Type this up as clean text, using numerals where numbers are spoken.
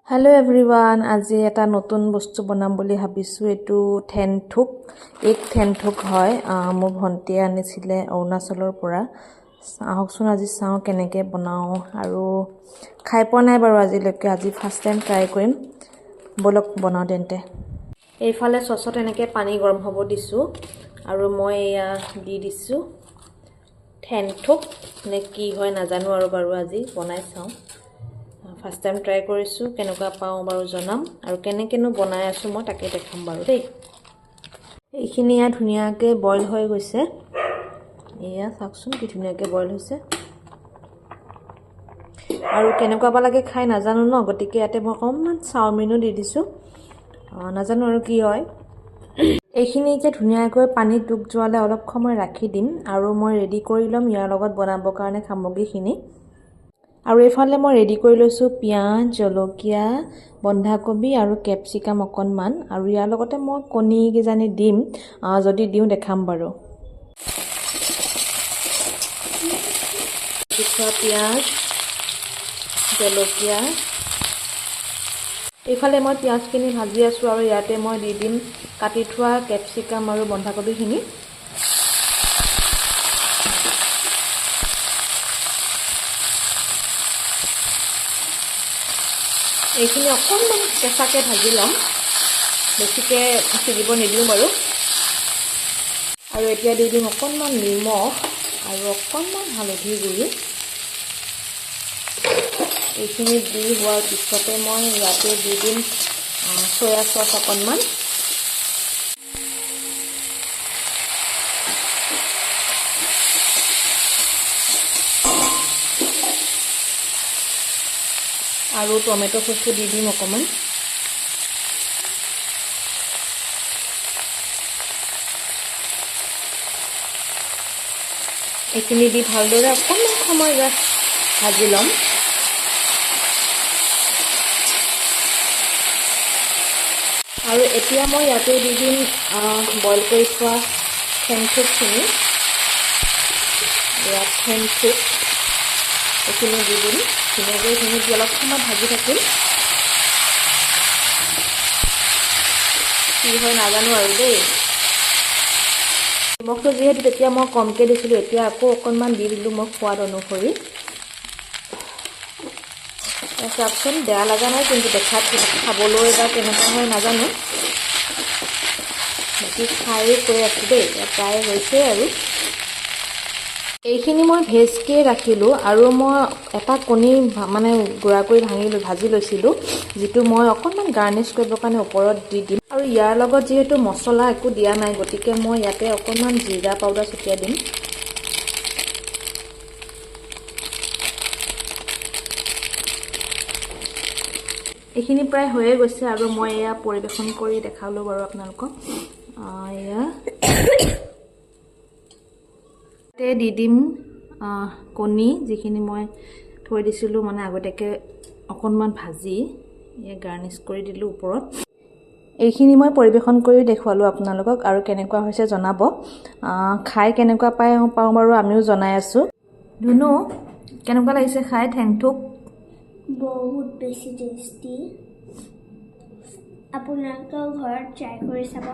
Hello' everyone, আজি এটা নতুন বস্তু বনাম বুলি ভাবিছোঁ। এইটো থেনথুক, এগ থেনথুক হয়। মোৰ ভণ্টিয়ে আনিছিলে অৰুণাচলৰ পৰা। আহকচোন আজি চাওঁ কেনেকৈ বনাওঁ, আৰু খাই পোৱা নাই বাৰু আজিলৈকে। আজি ফাৰ্ষ্ট টাইম ট্ৰাই কৰিম। ব'লক বনাওঁ তেন্তে। এইফালে চচত এনেকৈ পানী গৰম হ'ব দিছোঁ, আৰু মই এয়া দি দিছোঁ থেনথুক, নে কি হয় নাজানো আৰু বাৰু আজি বনাই চাওঁ। ফাৰ্ষ্ট টাইম ট্ৰাই কৰিছোঁ, কেনেকুৱা পাওঁ বাৰু জনাম, আৰু কেনেকৈনো বনাই আছোঁ মই তাকে দেখাম বাৰু দেই। এইখিনি ইয়াত ধুনীয়াকৈ বইল হৈ গৈছে। এয়া চাওকচোন কি ধুনীয়াকৈ বইল হৈছে, আৰু কেনেকুৱা বা লাগে খাই নাজানো ন, গতিকে ইয়াতে মই অকণমান চাওমিনো দি দিছোঁ। নাজানো আৰু কি হয়। এইখিনি এতিয়া ধুনীয়াকৈ পানীত ডুব যোৱালে অলপ সময় ৰাখি দিম, আৰু মই ৰেডি কৰি ল'ম ইয়াৰ লগত বনাবৰ কাৰণে সামগ্ৰীখিনি। আৰু এইফালে মই ৰেডি কৰি লৈছোঁ পিঁয়াজ, জলকীয়া, বন্ধাকবি আৰু কেপচিকাম অকণমান, আৰু ইয়াৰ লগতে মই কণী কিজানি দিম, যদি দিওঁ দেখাম বাৰু। পিঁয়াজ, জলকীয়া, এইফালে মই পিঁয়াজখিনি ভাজি আছোঁ, আৰু ইয়াতে মই দি দিম কাটি থোৱা কেপচিকাম আৰু বন্ধাকবিখিনি। এইখিনি অকণমান কেঁচাকৈ ভাজি ল'ম, বেছিকৈ সিজিব নিদিওঁ বাৰু। আৰু এতিয়া দি দিম অকণমান নিমখ আৰু অকণমান হালধি গুড়ি। এইখিনি দি হোৱাৰ পিছতে মই ইয়াতে দি দিম চয়া চচ অকণমান। আৰু টমেটো চচটো দি দিম অকণমান। এইখিনি দি ভালদৰে অকণমান সময় ভাজি ল'ম। আৰু এতিয়া মই ইয়াতে দি দিম বইল কৰি থোৱা থেনথুকখিনি। ইয়াত থেনথুক এইখিনি দি দিম ধুনীয়াকৈ। এইখিনি দি অলপ সময় ভাজি থাকিম। কি হয় নাজানো আৰু দেই। নিমখটো যিহেতু তেতিয়া মই কমকৈ দিছিলোঁ, এতিয়া আকৌ অকণমান দি দিলোঁ মই সোৱাদ অনুসৰি। চাওকচোন, বেয়া লগা নাই কিন্তু দেখাত, খাবলৈ বা কেনেকুৱা হয় নাজানো। বাকী খায়ে কৈ আছোঁ দেই, প্ৰায় হৈছে আৰু। এইখিনি মই ভেজকৈ ৰাখিলোঁ, আৰু মই এটা কণী মানে গুড়া কৰি ভাজি লৈছিলোঁ, যিটো মই অকণমান গাৰ্নিছ কৰিবৰ কাৰণে ওপৰত দি দিম। আৰু ইয়াৰ লগত যিহেতু মছলা একো দিয়া নাই, গতিকে মই ইয়াতে অকণমান জিৰা পাউডাৰ ছটিয়াই দিম। এইখিনি প্ৰায় হৈয়ে গৈছে, আৰু মই এয়া পৰিৱেশন কৰি দেখালোঁ বাৰু আপোনালোকক। এয়া দি দিম কণী, যিখিনি মই থৈ দিছিলোঁ মানে আগতীয়াকৈ অকণমান ভাজি, গাৰ্নিছ কৰি দিলোঁ ওপৰত। এইখিনি মই পৰিৱেশন কৰি দেখুৱালোঁ আপোনালোকক, আৰু কেনেকুৱা হৈছে জনাব। খাই কেনেকুৱা পাওঁ বাৰু আমিও জনাই আছোঁ। ধুনু, কেনেকুৱা লাগিছে খাই থেনথুক? বহুত বেছি টেষ্টি। আপোনালোকেও ঘৰত ট্ৰাই কৰি চাব।